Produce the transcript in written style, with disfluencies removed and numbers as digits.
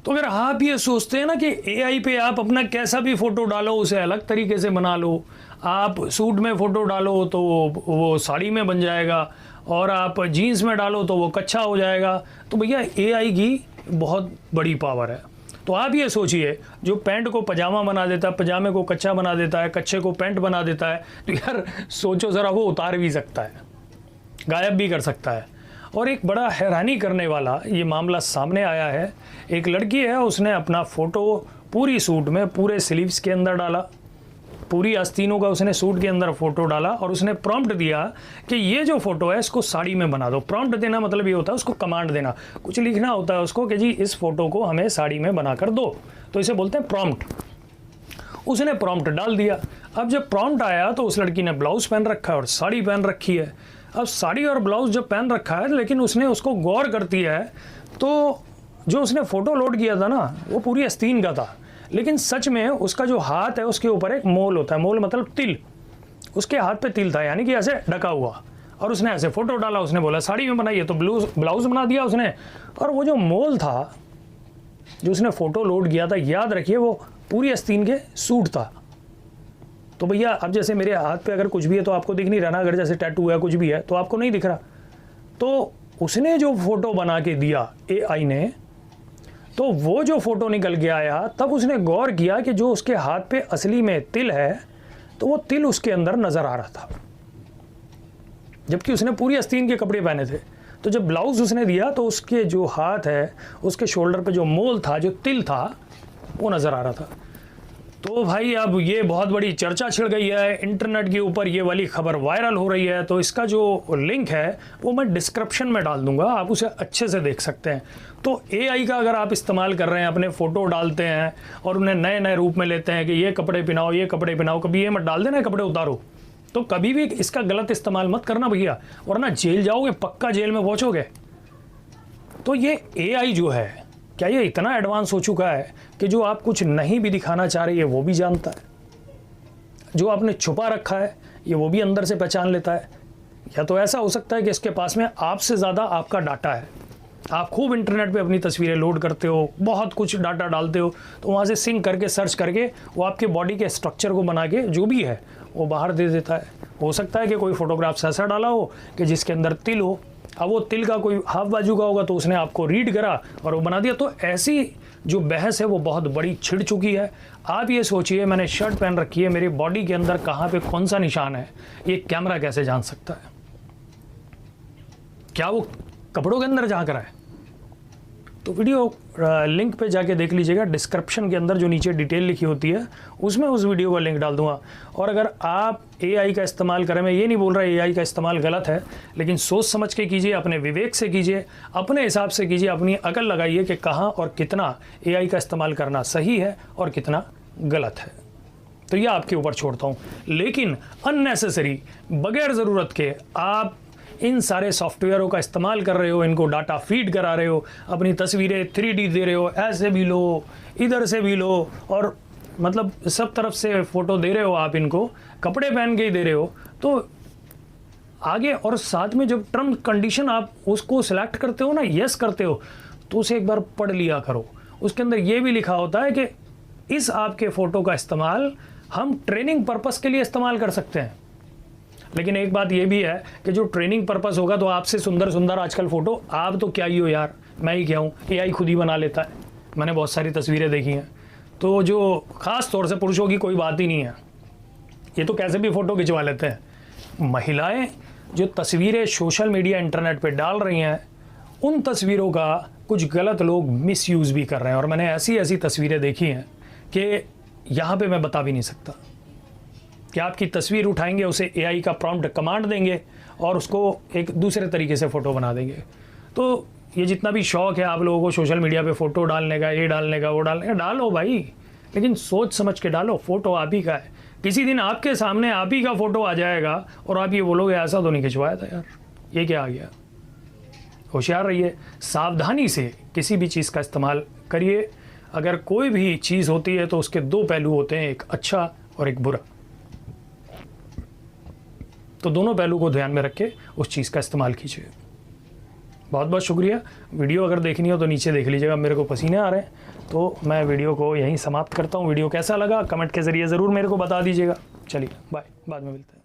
तो अगर आप ये सोचते हैं ना कि एआई पे आप अपना कैसा भी फ़ोटो डालो उसे अलग तरीके से बना लो, आप सूट में फ़ोटो डालो तो वो साड़ी में बन जाएगा, और आप जीन्स में डालो तो वो कच्छा हो जाएगा, तो भैया एआई की बहुत बड़ी पावर है। तो आप ये सोचिए, जो पैंट को पजामा बना देता है, पजामे को कच्छा बना देता है, कच्छे को पैंट बना देता है, तो यार सोचो ज़रा, वो उतार भी सकता है, गायब भी कर सकता है। और एक बड़ा हैरानी करने वाला ये मामला सामने आया है। एक लड़की है, उसने अपना फ़ोटो पूरी सूट में, पूरे स्लीव्स के अंदर डाला, पूरी आस्तीनों का उसने सूट के अंदर फ़ोटो डाला, और उसने प्रॉम्प्ट दिया कि ये जो फ़ोटो है इसको साड़ी में बना दो। प्रॉम्प्ट देना मतलब ये होता है उसको कमांड देना, कुछ लिखना होता है उसको कि जी इस फ़ोटो को हमें साड़ी में बना कर दो, तो इसे बोलते हैं प्रॉम्प्ट। उसने प्रॉम्प्ट डाल दिया। अब जब प्रॉम्प्ट आया तो उस लड़की ने ब्लाउज़ पहन रखा है और साड़ी पहन रखी है। अब साड़ी और ब्लाउज़ जब पहन रखा है, लेकिन उसने उसको गौर कर दिया है, तो जो उसने फ़ोटो लोड किया था ना, वो पूरी आस्तीन का था, लेकिन सच में उसका जो हाथ है उसके ऊपर एक मोल होता है, मोल मतलब तिल, उसके हाथ पे तिल था, यानी कि ऐसे ढका हुआ, और उसने ऐसे फ़ोटो डाला। उसने बोला साड़ी में बनाइए, तो ब्लाउज़ बना दिया उसने। और वो जो मोल था जो उसने फ़ोटो लोड किया था, याद रखिए वो पूरी आस्तीन के सूट था। तो भैया अब जैसे मेरे हाथ पे अगर कुछ भी है तो आपको दिख नहीं रहा ना, अगर जैसे टैटू है कुछ भी है तो आपको नहीं दिख रहा। तो उसने जो फ़ोटो बना के दिया एआई ने, तो वो जो फ़ोटो निकल के आया, तब उसने गौर किया कि जो उसके हाथ पे असली में तिल है, तो वो तिल उसके अंदर नज़र आ रहा था, जबकि उसने पूरी आस्तीन के कपड़े पहने थे। तो जब ब्लाउज़ उसने दिया तो उसके जो हाथ है, उसके शोल्डर पे जो मोल था, जो तिल था, वो नज़र आ रहा था। तो भाई अब ये बहुत बड़ी चर्चा छिड़ गई है इंटरनेट के ऊपर, ये वाली खबर वायरल हो रही है। तो इसका जो लिंक है वो मैं डिस्क्रिप्शन में डाल दूंगा, आप उसे अच्छे से देख सकते हैं। तो एआई का अगर आप इस्तेमाल कर रहे हैं, अपने फ़ोटो डालते हैं और उन्हें नए नए रूप में लेते हैं कि ये कपड़े पहनाओ, ये कपड़े पहनाओ, कभी ये मत डाल देना कपड़े उतारो, तो कभी भी इसका गलत इस्तेमाल मत करना भैया, वरना जेल जाओगे, पक्का जेल में पहुँचोगे। तो ये एआई जो है, क्या ये इतना एडवांस हो चुका है कि जो आप कुछ नहीं भी दिखाना चाह रही है वो भी जानता है, जो आपने छुपा रखा है ये वो भी अंदर से पहचान लेता है। या तो ऐसा हो सकता है कि इसके पास में आपसे ज़्यादा आपका डाटा है, आप खूब इंटरनेट पे अपनी तस्वीरें लोड करते हो, बहुत कुछ डाटा डालते हो, तो वहाँ से सिंक करके सर्च करके वो आपके बॉडी के स्ट्रक्चर को बना के जो भी है वो बाहर दे देता है। हो सकता है कि कोई फोटोग्राफ्स ऐसा डाला हो कि जिसके अंदर तिल हो, अब वो तिल का कोई हाफ बाजू का होगा तो उसने आपको रीड करा और वो बना दिया। तो ऐसी जो बहस है वो बहुत बड़ी छिड़ चुकी है। आप ये सोचिए, मैंने शर्ट पहन रखी है, मेरी बॉडी के अंदर कहाँ पे कौन सा निशान है, ये कैमरा कैसे जान सकता है? क्या वो कपड़ों के अंदर झांक रहा है? तो वीडियो लिंक पे जाके देख लीजिएगा, डिस्क्रिप्शन के अंदर जो नीचे डिटेल लिखी होती है उसमें उस वीडियो का लिंक डाल दूंगा। और अगर आप एआई का इस्तेमाल करें, मैं ये नहीं बोल रहा एआई का इस्तेमाल गलत है, लेकिन सोच समझ के कीजिए, अपने विवेक से कीजिए, अपने हिसाब से कीजिए, अपनी अकल लगाइए कि कहाँ और कितना एआई का इस्तेमाल करना सही है और कितना गलत है। तो ये आपके ऊपर छोड़ता हूँ। लेकिन अननेसेसरी, बगैर ज़रूरत के आप इन सारे सॉफ्टवेयरों का इस्तेमाल कर रहे हो, इनको डाटा फीड करा रहे हो, अपनी तस्वीरें 3D दे रहे हो, ऐसे भी लो, इधर से भी लो, और मतलब सब तरफ से फ़ोटो दे रहे हो आप, इनको कपड़े पहन के ही दे रहे हो। तो आगे और साथ में जब टर्म कंडीशन आप उसको सिलेक्ट करते हो ना, यस करते हो, तो उसे एक बार पढ़ लिया करो। उसके अंदर ये भी लिखा होता है कि इस आपके फ़ोटो का इस्तेमाल हम ट्रेनिंग पर्पस के लिए इस्तेमाल कर सकते हैं। लेकिन एक बात ये भी है कि जो ट्रेनिंग पर्पस होगा, तो आपसे सुंदर सुंदर आजकल फ़ोटो आप तो क्या ही हो यार, मैं ही क्या हूँ, एआई खुद ही बना लेता है। मैंने बहुत सारी तस्वीरें देखी हैं, तो जो ख़ास तौर से पुरुषों की कोई बात ही नहीं है, ये तो कैसे भी फ़ोटो खिंचवा लेते हैं। महिलाएं जो तस्वीरें सोशल मीडिया इंटरनेट पे डाल रही हैं, उन तस्वीरों का कुछ गलत लोग मिसयूज़ भी कर रहे हैं। और मैंने ऐसी ऐसी तस्वीरें देखी हैं कि यहाँ पे मैं बता भी नहीं सकता, कि आपकी तस्वीर उठाएंगे, उसे एआई का प्रॉम्प्ट कमांड देंगे और उसको एक दूसरे तरीके से फ़ोटो बना देंगे। तो ये जितना भी शौक़ है आप लोगों को सोशल मीडिया पे फ़ोटो डालने का, ये डालने का, वो डालने का, डालो भाई, लेकिन सोच समझ के डालो। फ़ोटो आप ही का है, किसी दिन आपके सामने आप ही का फ़ोटो आ जाएगा और आप ये बोलोगे ऐसा तो नहीं खिंचवाया था यार, ये क्या आ गया। होशियार रहिए, सावधानी से किसी भी चीज़ का इस्तेमाल करिए। अगर कोई भी चीज़ होती है तो उसके दो पहलू होते हैं, एक अच्छा और एक बुरा। तो दोनों पहलू को ध्यान में रख के उस चीज़ का इस्तेमाल कीजिए। बहुत बहुत शुक्रिया। वीडियो अगर देखनी हो तो नीचे देख लीजिएगा, मेरे को पसीने आ रहे हैं, तो मैं वीडियो को यहीं समाप्त करता हूँ। वीडियो कैसा लगा कमेंट के ज़रिए ज़रूर मेरे को बता दीजिएगा। चलिए बाय, बाद में मिलते हैं।